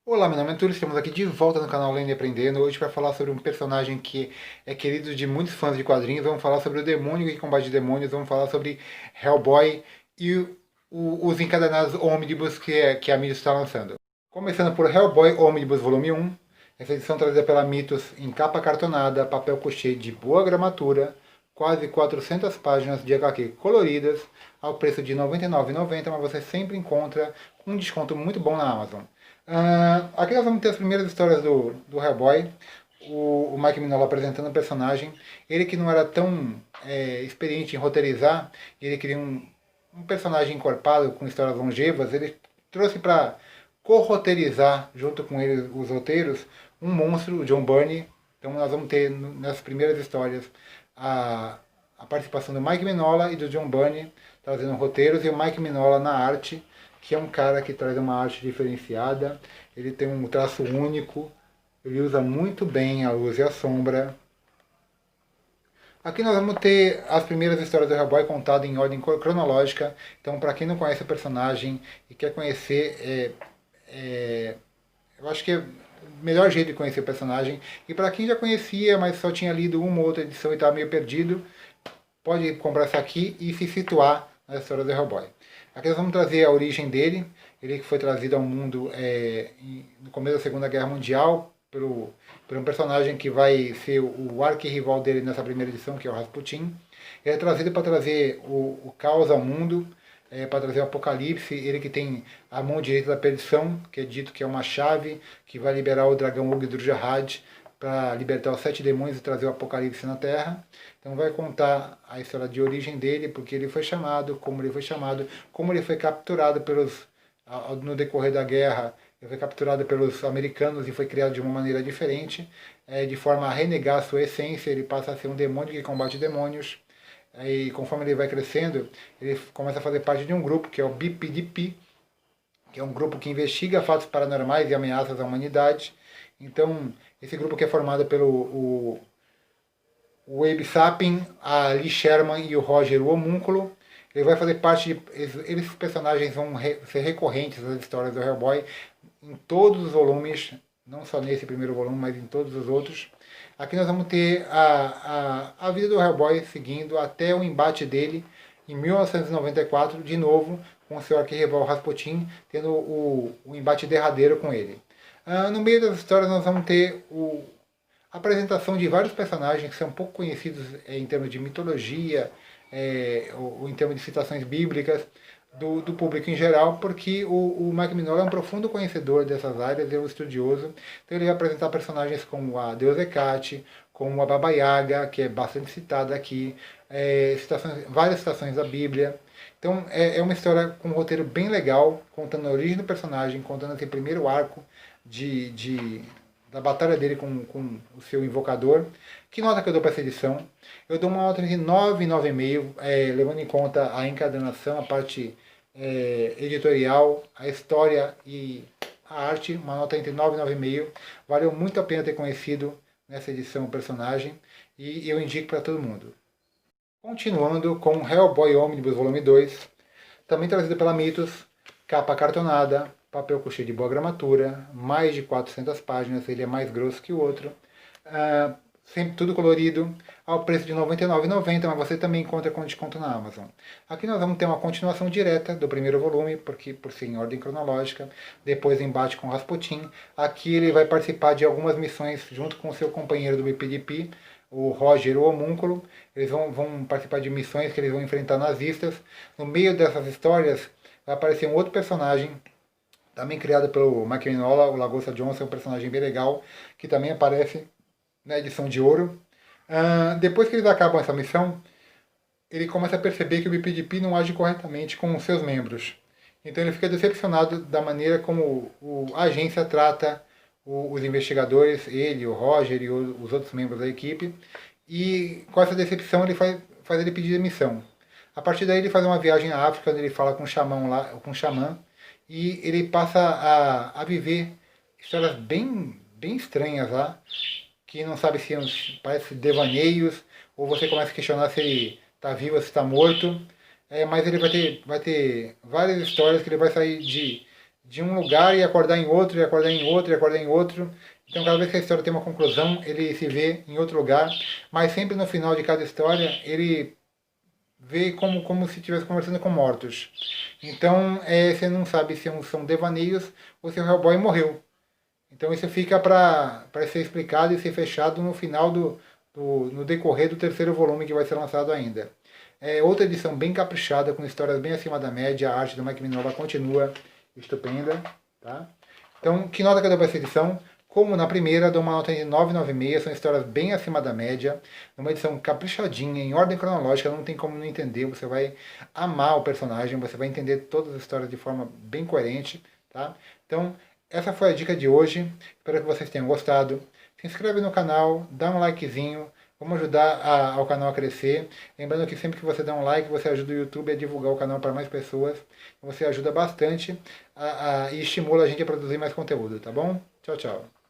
Olá, meu nome é Túlio, estamos aqui de volta no canal Lendo e Aprendendo, hoje para falar sobre um personagem que é querido de muitos fãs de quadrinhos. Vamos falar sobre o demônio que combate demônios, vamos falar sobre Hellboy e os encadenados Omnibus que a mídia está lançando. Começando por Hellboy Omnibus Volume 1, essa edição trazida pela Mitos em capa cartonada, papel couché de boa gramatura, quase 400 páginas de HQ coloridas, ao preço de R$ 99,90, mas você sempre encontra um desconto muito bom na Amazon. Aqui nós vamos ter as primeiras histórias do Hellboy, o Mike Mignola apresentando o personagem. Ele que não era tão experiente em roteirizar, ele queria um personagem encorpado com histórias longevas, ele trouxe para co-roteirizar junto com ele os roteiros um monstro, o John Byrne. Então nós vamos ter nas primeiras histórias a participação do Mike Mignola e do John Byrne trazendo roteiros e o Mike Mignola na arte, que é um cara que traz uma arte diferenciada, ele tem um traço único, ele usa muito bem a luz e a sombra. Aqui nós vamos ter as primeiras histórias do Hellboy contadas em ordem cronológica, então para quem não conhece o personagem e quer conhecer, eu acho que é o melhor jeito de conhecer o personagem, e para quem já conhecia, mas só tinha lido uma ou outra edição e estava meio perdido, pode comprar essa aqui e se situar na história do Hellboy. Aqui nós vamos trazer a origem dele, ele que foi trazido ao mundo no começo da Segunda Guerra Mundial por um personagem que vai ser o arquirrival dele nessa primeira edição, que é o Rasputin. Ele é trazido para trazer o caos ao mundo, para trazer o apocalipse, ele que tem a mão direita da perdição, que é dito que é uma chave que vai liberar o dragão Ogdrujahad para libertar os 7 demônios e trazer o apocalipse na Terra. Então vai contar a história de origem dele, porque ele foi chamado, como ele foi capturado no decorrer da guerra, ele foi capturado pelos americanos e foi criado de uma maneira diferente, de forma a renegar a sua essência. Ele passa a ser um demônio que combate demônios. E conforme ele vai crescendo, ele começa a fazer parte de um grupo que é o BPDP, que é um grupo que investiga fatos paranormais e ameaças à humanidade. Então, esse grupo que é formado pelo o Abe Sapien, a Lee Sherman e o Roger o Homúnculo. Ele vai fazer parte de. Esses personagens vão ser recorrentes nas histórias do Hellboy em todos os volumes, não só nesse primeiro volume, mas em todos os outros. Aqui nós vamos ter a vida do Hellboy seguindo até o embate dele em 1994, de novo, com o seu arquirrival Rasputin, tendo o embate derradeiro com ele. No meio das histórias nós vamos ter a apresentação de vários personagens que são pouco conhecidos em termos de mitologia, ou em termos de citações bíblicas, do público em geral, porque o Mike Mignola é um profundo conhecedor dessas áreas, é um estudioso. Então ele vai apresentar personagens como a Deusa Hecate, como a Baba Yaga, que é bastante citada aqui, várias citações da Bíblia. Então é uma história com um roteiro bem legal, contando a origem do personagem, contando esse primeiro arco da batalha dele com o seu invocador. Que nota que eu dou para essa edição? Eu dou uma nota entre 9 e 9,5, levando em conta a encadernação, a parte editorial, a história e a arte, uma nota entre 9 e 9,5. Valeu muito a pena ter conhecido nessa edição o personagem e eu indico para todo mundo. Continuando com Hellboy Omnibus Volume 2, também trazido pela Mitos, capa cartonada, papel couché de boa gramatura, mais de 400 páginas, ele é mais grosso que o outro. Sempre tudo colorido, ao preço de R$ 99,90, mas você também encontra com desconto na Amazon. Aqui nós vamos ter uma continuação direta do primeiro volume, porque por ser em ordem cronológica, depois embate com Rasputin. Aqui ele vai participar de algumas missões junto com o seu companheiro do BPDP, o Roger o Homúnculo. Eles vão participar de missões que eles vão enfrentar nazistas. No meio dessas histórias vai aparecer um outro personagem, também criado pelo Mike Mignola, o Lagosta Johnson, um personagem bem legal, que também aparece na edição de ouro. Depois que eles acabam essa missão, ele começa a perceber que o BPDP não age corretamente com os seus membros. Então ele fica decepcionado da maneira como a agência trata os investigadores, ele, o Roger e os outros membros da equipe. E com essa decepção ele faz ele pedir demissão. A partir daí ele faz uma viagem à África, onde ele fala com um xamã, e ele passa a viver histórias bem estranhas lá, que não sabe se parece devaneios, ou você começa a questionar se ele está vivo ou se está morto. Mas ele vai ter várias histórias que ele vai sair de um lugar e acordar em outro, e acordar em outro, e acordar em outro. Então, cada vez que a história tem uma conclusão, ele se vê em outro lugar, mas sempre no final de cada história, ele vê como se estivesse conversando com mortos. Então, você não sabe se são devaneios ou se o Hellboy morreu. Então, isso fica para ser explicado e ser fechado no final no decorrer do terceiro volume que vai ser lançado ainda. Outra edição bem caprichada, com histórias bem acima da média, a arte do Mike Mignola continua estupenda. Tá? Então, que nota que eu dou para essa edição? Como na primeira, dou uma nota de 9,96, são histórias bem acima da média, uma edição caprichadinha, em ordem cronológica, não tem como não entender, você vai amar o personagem, você vai entender todas as histórias de forma bem coerente, tá? Então, essa foi a dica de hoje, espero que vocês tenham gostado. Se inscreve no canal, dá um likezinho, vamos ajudar ao canal a crescer. Lembrando que sempre que você dá um like, você ajuda o YouTube a divulgar o canal para mais pessoas. Você ajuda bastante e estimula a gente a produzir mais conteúdo, tá bom? Tchau, tchau.